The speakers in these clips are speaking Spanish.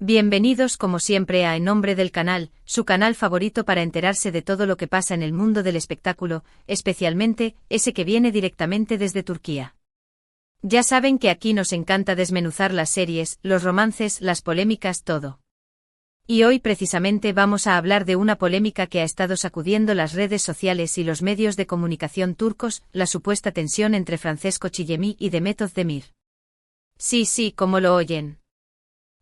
Bienvenidos como siempre a En Nombre del Canal, su canal favorito para enterarse de todo lo que pasa en el mundo del espectáculo, especialmente ese que viene directamente desde Turquía. Ya saben que aquí nos encanta desmenuzar las series, los romances, las polémicas, todo. Y hoy precisamente vamos a hablar de una polémica que ha estado sacudiendo las redes sociales y los medios de comunicación turcos, la supuesta tensión entre Francesco Chillemi y Demet Özdemir. Sí, como lo oyen.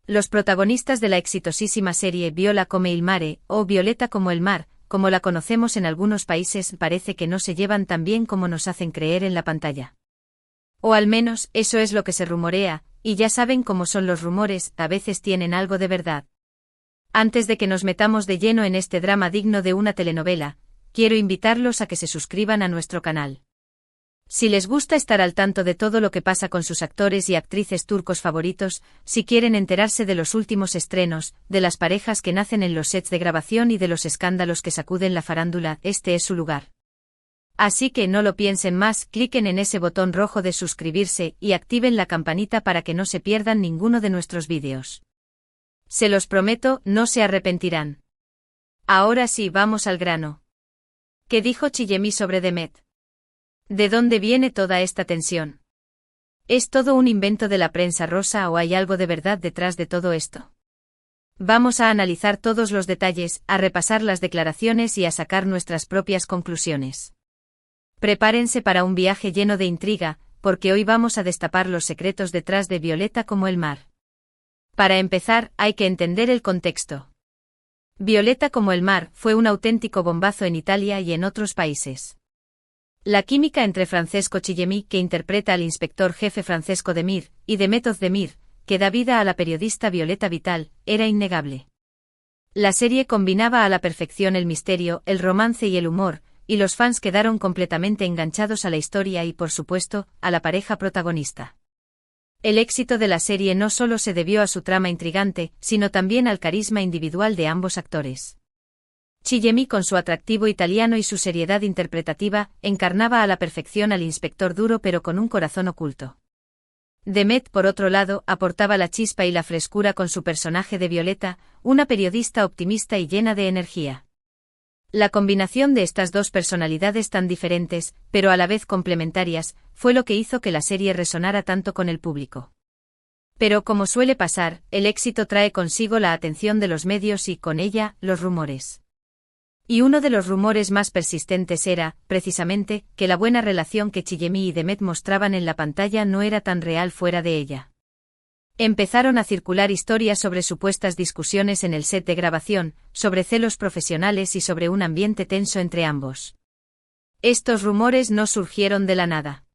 Los protagonistas de la exitosísima serie Viola come il mare, o Violeta como el mar, como la conocemos en algunos países, parece que no se llevan tan bien como nos hacen creer en la pantalla. O al menos, eso es lo que se rumorea, y ya saben cómo son los rumores, a veces tienen algo de verdad. Antes de que nos metamos de lleno en este drama digno de una telenovela, quiero invitarlos a que se suscriban a nuestro canal. Si les gusta estar al tanto de todo lo que pasa con sus actores y actrices turcos favoritos, si quieren enterarse de los últimos estrenos, de las parejas que nacen en los sets de grabación y de los escándalos que sacuden la farándula, este es su lugar. Así que no lo piensen más, cliquen en ese botón rojo de suscribirse y activen la campanita para que no se pierdan ninguno de nuestros vídeos. Se los prometo, no se arrepentirán. Ahora sí, vamos al grano. ¿Qué dijo Chillemi sobre Demet? ¿De dónde viene toda esta tensión? ¿Es todo un invento de la prensa rosa o hay algo de verdad detrás de todo esto? Vamos a analizar todos los detalles, a repasar las declaraciones y a sacar nuestras propias conclusiones. Prepárense para un viaje lleno de intriga, porque hoy vamos a destapar los secretos detrás de Violeta como el mar. Para empezar, hay que entender el contexto. Violeta como el mar fue un auténtico bombazo en Italia y en otros países. La química entre Francesco Chillemi, que interpreta al inspector jefe Francesco Demir, y Demet Özdemir, que da vida a la periodista Violeta Vital, era innegable. La serie combinaba a la perfección el misterio, el romance y el humor, y los fans quedaron completamente enganchados a la historia y, por supuesto, a la pareja protagonista. El éxito de la serie no solo se debió a su trama intrigante, sino también al carisma individual de ambos actores. Chillemi, con su atractivo italiano y su seriedad interpretativa, encarnaba a la perfección al inspector duro pero con un corazón oculto. Demet, por otro lado, aportaba la chispa y la frescura con su personaje de Violeta, una periodista optimista y llena de energía. La combinación de estas dos personalidades tan diferentes, pero a la vez complementarias, fue lo que hizo que la serie resonara tanto con el público. Pero como suele pasar, el éxito trae consigo la atención de los medios y, con ella, los rumores. Y uno de los rumores más persistentes era, precisamente, que la buena relación que Chillemi y Demet mostraban en la pantalla no era tan real fuera de ella. Empezaron a circular historias sobre supuestas discusiones en el set de grabación, sobre celos profesionales y sobre un ambiente tenso entre ambos. Estos rumores no surgieron de la nada.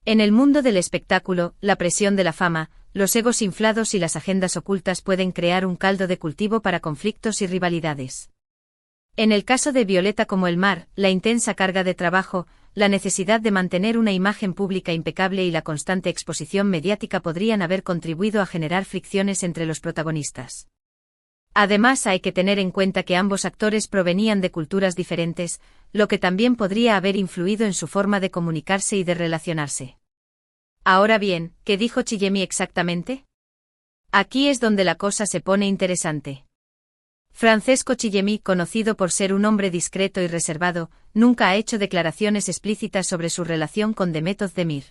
En el mundo del espectáculo, la presión de la fama, los egos inflados y las agendas ocultas pueden crear un caldo de cultivo para conflictos y rivalidades. En el caso de Violeta como el mar, la intensa carga de trabajo, la necesidad de mantener una imagen pública impecable y la constante exposición mediática podrían haber contribuido a generar fricciones entre los protagonistas. Además, hay que tener en cuenta que ambos actores provenían de culturas diferentes, lo que también podría haber influido en su forma de comunicarse y de relacionarse. Ahora bien, ¿qué dijo Chillemi exactamente? Aquí es donde la cosa se pone interesante. Francesco Chillemi, conocido por ser un hombre discreto y reservado, nunca ha hecho declaraciones explícitas sobre su relación con Demet Özdemir.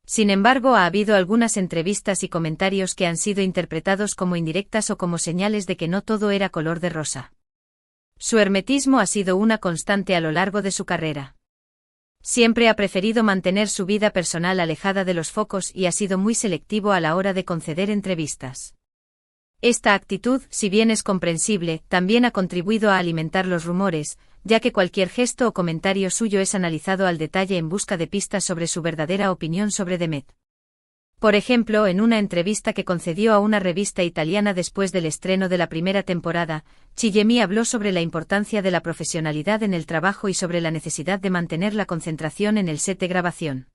Sin embargo, ha habido algunas entrevistas y comentarios que han sido interpretados como indirectas o como señales de que no todo era color de rosa. Su hermetismo ha sido una constante a lo largo de su carrera. Siempre ha preferido mantener su vida personal alejada de los focos y ha sido muy selectivo a la hora de conceder entrevistas. Esta actitud, si bien es comprensible, también ha contribuido a alimentar los rumores, ya que cualquier gesto o comentario suyo es analizado al detalle en busca de pistas sobre su verdadera opinión sobre Demet. Por ejemplo, en una entrevista que concedió a una revista italiana después del estreno de la primera temporada, Chillemi habló sobre la importancia de la profesionalidad en el trabajo y sobre la necesidad de mantener la concentración en el set de grabación.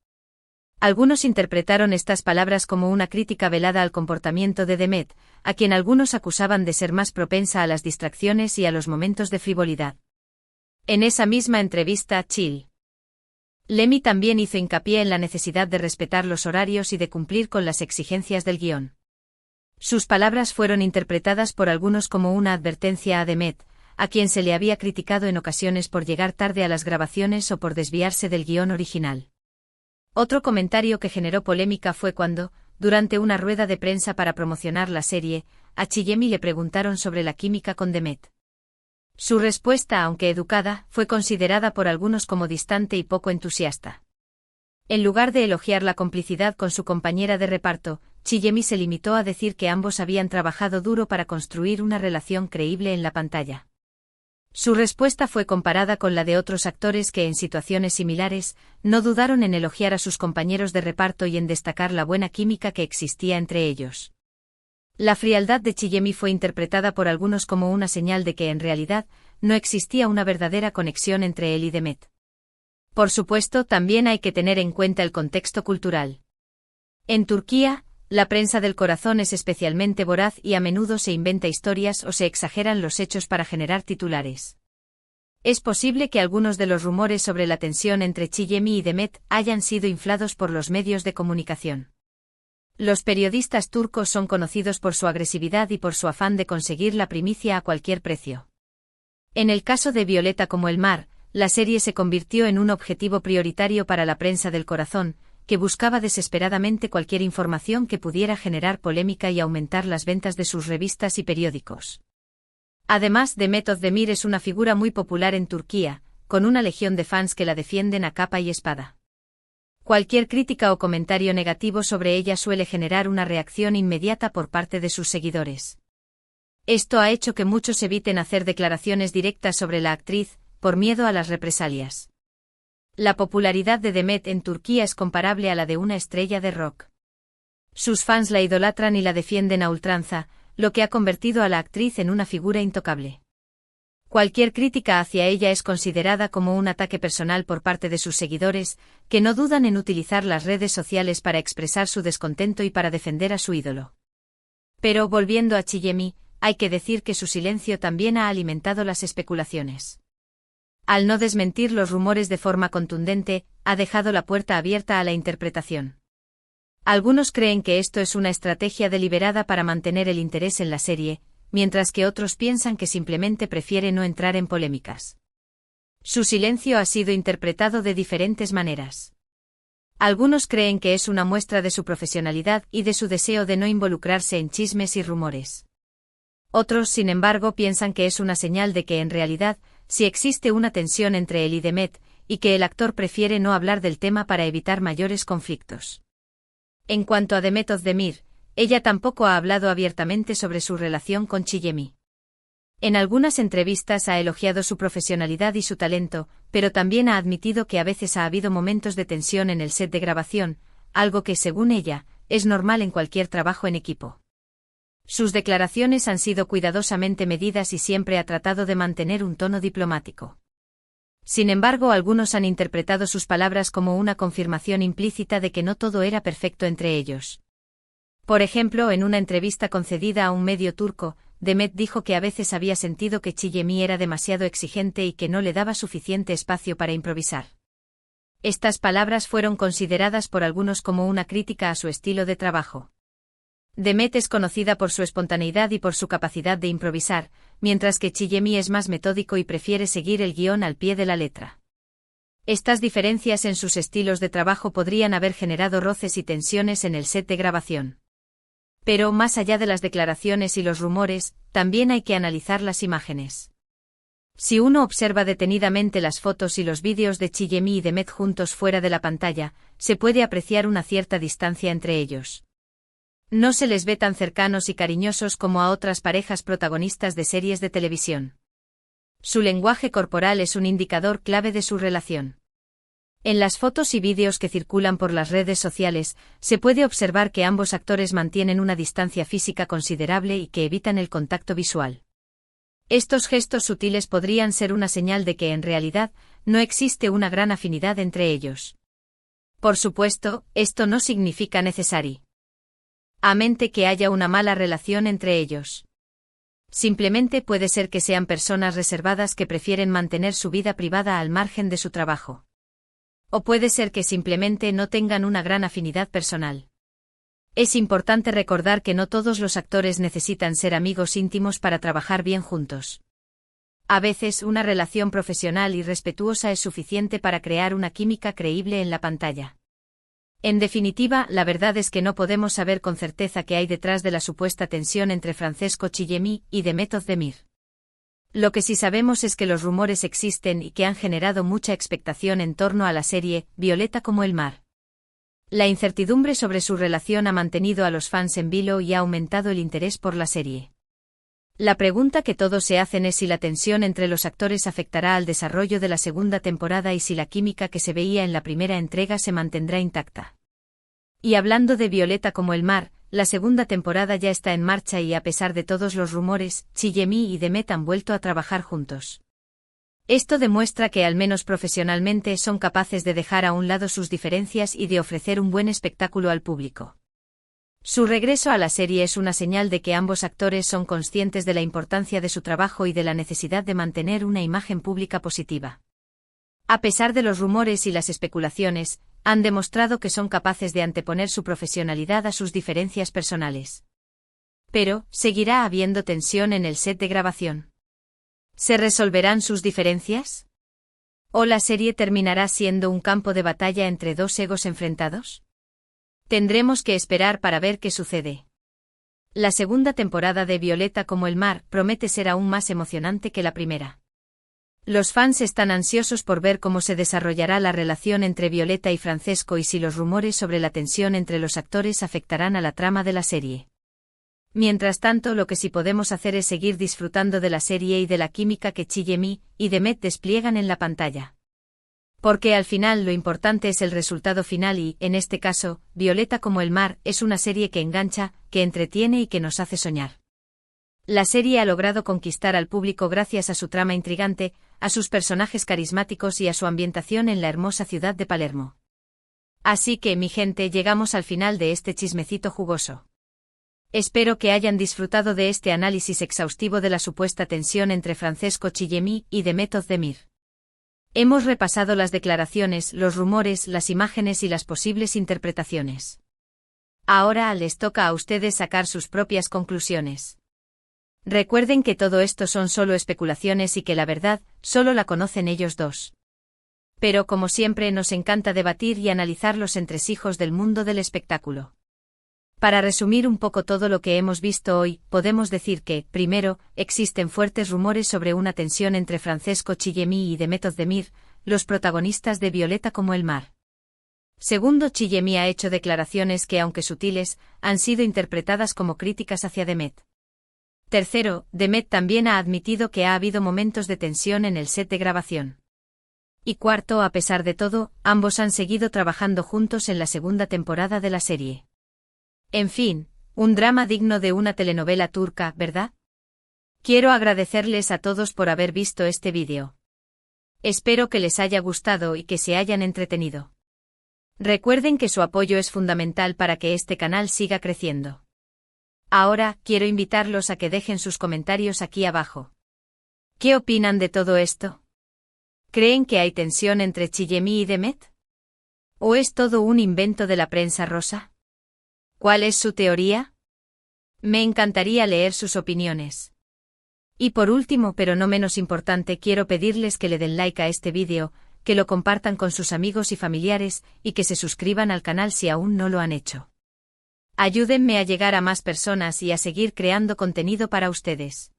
Algunos interpretaron estas palabras como una crítica velada al comportamiento de Demet, a quien algunos acusaban de ser más propensa a las distracciones y a los momentos de frivolidad. En esa misma entrevista, Chillemi también hizo hincapié en la necesidad de respetar los horarios y de cumplir con las exigencias del guión. Sus palabras fueron interpretadas por algunos como una advertencia a Demet, a quien se le había criticado en ocasiones por llegar tarde a las grabaciones o por desviarse del guión original. Otro comentario que generó polémica fue cuando, durante una rueda de prensa para promocionar la serie, a Chiyemi le preguntaron sobre la química con Demet. Su respuesta, aunque educada, fue considerada por algunos como distante y poco entusiasta. En lugar de elogiar la complicidad con su compañera de reparto, Chiyemi se limitó a decir que ambos habían trabajado duro para construir una relación creíble en la pantalla. Su respuesta fue comparada con la de otros actores que en situaciones similares, no dudaron en elogiar a sus compañeros de reparto y en destacar la buena química que existía entre ellos. La frialdad de Chiyemi fue interpretada por algunos como una señal de que en realidad, no existía una verdadera conexión entre él y Demet. Por supuesto, también hay que tener en cuenta el contexto cultural. En Turquía, la prensa del corazón es especialmente voraz y a menudo se inventa historias o se exageran los hechos para generar titulares. Es posible que algunos de los rumores sobre la tensión entre Chiyemi y Demet hayan sido inflados por los medios de comunicación. Los periodistas turcos son conocidos por su agresividad y por su afán de conseguir la primicia a cualquier precio. En el caso de Violeta como el mar, la serie se convirtió en un objetivo prioritario para la prensa del corazón, que buscaba desesperadamente cualquier información que pudiera generar polémica y aumentar las ventas de sus revistas y periódicos. Además, Demet Özdemir es una figura muy popular en Turquía, con una legión de fans que la defienden a capa y espada. Cualquier crítica o comentario negativo sobre ella suele generar una reacción inmediata por parte de sus seguidores. Esto ha hecho que muchos eviten hacer declaraciones directas sobre la actriz, por miedo a las represalias. La popularidad de Demet en Turquía es comparable a la de una estrella de rock. Sus fans la idolatran y la defienden a ultranza, lo que ha convertido a la actriz en una figura intocable. Cualquier crítica hacia ella es considerada como un ataque personal por parte de sus seguidores, que no dudan en utilizar las redes sociales para expresar su descontento y para defender a su ídolo. Pero, volviendo a Chiyemi, hay que decir que su silencio también ha alimentado las especulaciones. Al no desmentir los rumores de forma contundente, ha dejado la puerta abierta a la interpretación. Algunos creen que esto es una estrategia deliberada para mantener el interés en la serie, mientras que otros piensan que simplemente prefiere no entrar en polémicas. Su silencio ha sido interpretado de diferentes maneras. Algunos creen que es una muestra de su profesionalidad y de su deseo de no involucrarse en chismes y rumores. Otros, sin embargo, piensan que es una señal de que en realidad, sí existe una tensión entre él y Demet, y que el actor prefiere no hablar del tema para evitar mayores conflictos. En cuanto a Demet Özdemir, ella tampoco ha hablado abiertamente sobre su relación con Chiyemi. En algunas entrevistas ha elogiado su profesionalidad y su talento, pero también ha admitido que a veces ha habido momentos de tensión en el set de grabación, algo que, según ella, es normal en cualquier trabajo en equipo. Sus declaraciones han sido cuidadosamente medidas y siempre ha tratado de mantener un tono diplomático. Sin embargo, algunos han interpretado sus palabras como una confirmación implícita de que no todo era perfecto entre ellos. Por ejemplo, en una entrevista concedida a un medio turco, Demet dijo que a veces había sentido que Chiyemi era demasiado exigente y que no le daba suficiente espacio para improvisar. Estas palabras fueron consideradas por algunos como una crítica a su estilo de trabajo. Demet es conocida por su espontaneidad y por su capacidad de improvisar, mientras que Chiyemi es más metódico y prefiere seguir el guión al pie de la letra. Estas diferencias en sus estilos de trabajo podrían haber generado roces y tensiones en el set de grabación. Pero, más allá de las declaraciones y los rumores, también hay que analizar las imágenes. Si uno observa detenidamente las fotos y los vídeos de Chiyemi y Demet juntos fuera de la pantalla, se puede apreciar una cierta distancia entre ellos. No se les ve tan cercanos y cariñosos como a otras parejas protagonistas de series de televisión. Su lenguaje corporal es un indicador clave de su relación. En las fotos y vídeos que circulan por las redes sociales, se puede observar que ambos actores mantienen una distancia física considerable y que evitan el contacto visual. Estos gestos sutiles podrían ser una señal de que en realidad, no existe una gran afinidad entre ellos. Por supuesto, esto no significa necesariamente que haya una mala relación entre ellos. Simplemente puede ser que sean personas reservadas que prefieren mantener su vida privada al margen de su trabajo. O puede ser que simplemente no tengan una gran afinidad personal. Es importante recordar que no todos los actores necesitan ser amigos íntimos para trabajar bien juntos. A veces una relación profesional y respetuosa es suficiente para crear una química creíble en la pantalla. En definitiva, la verdad es que no podemos saber con certeza qué hay detrás de la supuesta tensión entre Francesco Chillemi y Demet Özdemir. Lo que sí sabemos es que los rumores existen y que han generado mucha expectación en torno a la serie Violeta como el mar. La incertidumbre sobre su relación ha mantenido a los fans en vilo y ha aumentado el interés por la serie. La pregunta que todos se hacen es si la tensión entre los actores afectará al desarrollo de la segunda temporada y si la química que se veía en la primera entrega se mantendrá intacta. Y hablando de Violeta como el mar, la segunda temporada ya está en marcha y a pesar de todos los rumores, Chillemi y Demet han vuelto a trabajar juntos. Esto demuestra que al menos profesionalmente son capaces de dejar a un lado sus diferencias y de ofrecer un buen espectáculo al público. Su regreso a la serie es una señal de que ambos actores son conscientes de la importancia de su trabajo y de la necesidad de mantener una imagen pública positiva. A pesar de los rumores y las especulaciones, han demostrado que son capaces de anteponer su profesionalidad a sus diferencias personales. Pero, ¿seguirá habiendo tensión en el set de grabación? ¿Se resolverán sus diferencias? ¿O la serie terminará siendo un campo de batalla entre dos egos enfrentados? Tendremos que esperar para ver qué sucede. La segunda temporada de Violeta como el mar promete ser aún más emocionante que la primera. Los fans están ansiosos por ver cómo se desarrollará la relación entre Violeta y Francesco y si los rumores sobre la tensión entre los actores afectarán a la trama de la serie. Mientras tanto, lo que sí podemos hacer es seguir disfrutando de la serie y de la química que Chillemi y Demet despliegan en la pantalla. Porque al final lo importante es el resultado final y, en este caso, Violeta como el mar es una serie que engancha, que entretiene y que nos hace soñar. La serie ha logrado conquistar al público gracias a su trama intrigante, a sus personajes carismáticos y a su ambientación en la hermosa ciudad de Palermo. Así que, mi gente, llegamos al final de este chismecito jugoso. Espero que hayan disfrutado de este análisis exhaustivo de la supuesta tensión entre Francesco Chillemi y Demet Özdemir. Hemos repasado las declaraciones, los rumores, las imágenes y las posibles interpretaciones. Ahora les toca a ustedes sacar sus propias conclusiones. Recuerden que todo esto son solo especulaciones y que la verdad solo la conocen ellos dos. Pero como siempre nos encanta debatir y analizar los entresijos del mundo del espectáculo. Para resumir un poco todo lo que hemos visto hoy, podemos decir que, primero, existen fuertes rumores sobre una tensión entre Francesco Chillemi y Demet Özdemir, los protagonistas de Violeta como el mar. Segundo, Chillemi ha hecho declaraciones que, aunque sutiles, han sido interpretadas como críticas hacia Demet. Tercero, Demet también ha admitido que ha habido momentos de tensión en el set de grabación. Y cuarto, a pesar de todo, ambos han seguido trabajando juntos en la segunda temporada de la serie. En fin, un drama digno de una telenovela turca, ¿verdad? Quiero agradecerles a todos por haber visto este vídeo. Espero que les haya gustado y que se hayan entretenido. Recuerden que su apoyo es fundamental para que este canal siga creciendo. Ahora, quiero invitarlos a que dejen sus comentarios aquí abajo. ¿Qué opinan de todo esto? ¿Creen que hay tensión entre Chillemi y Demet? ¿O es todo un invento de la prensa rosa? ¿Cuál es su teoría? Me encantaría leer sus opiniones. Y por último, pero no menos importante, quiero pedirles que le den like a este vídeo, que lo compartan con sus amigos y familiares, y que se suscriban al canal si aún no lo han hecho. Ayúdenme a llegar a más personas y a seguir creando contenido para ustedes.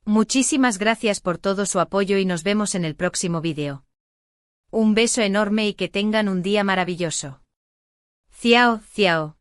Muchísimas gracias por todo su apoyo y nos vemos en el próximo vídeo. Un beso enorme y que tengan un día maravilloso. Ciao, ciao.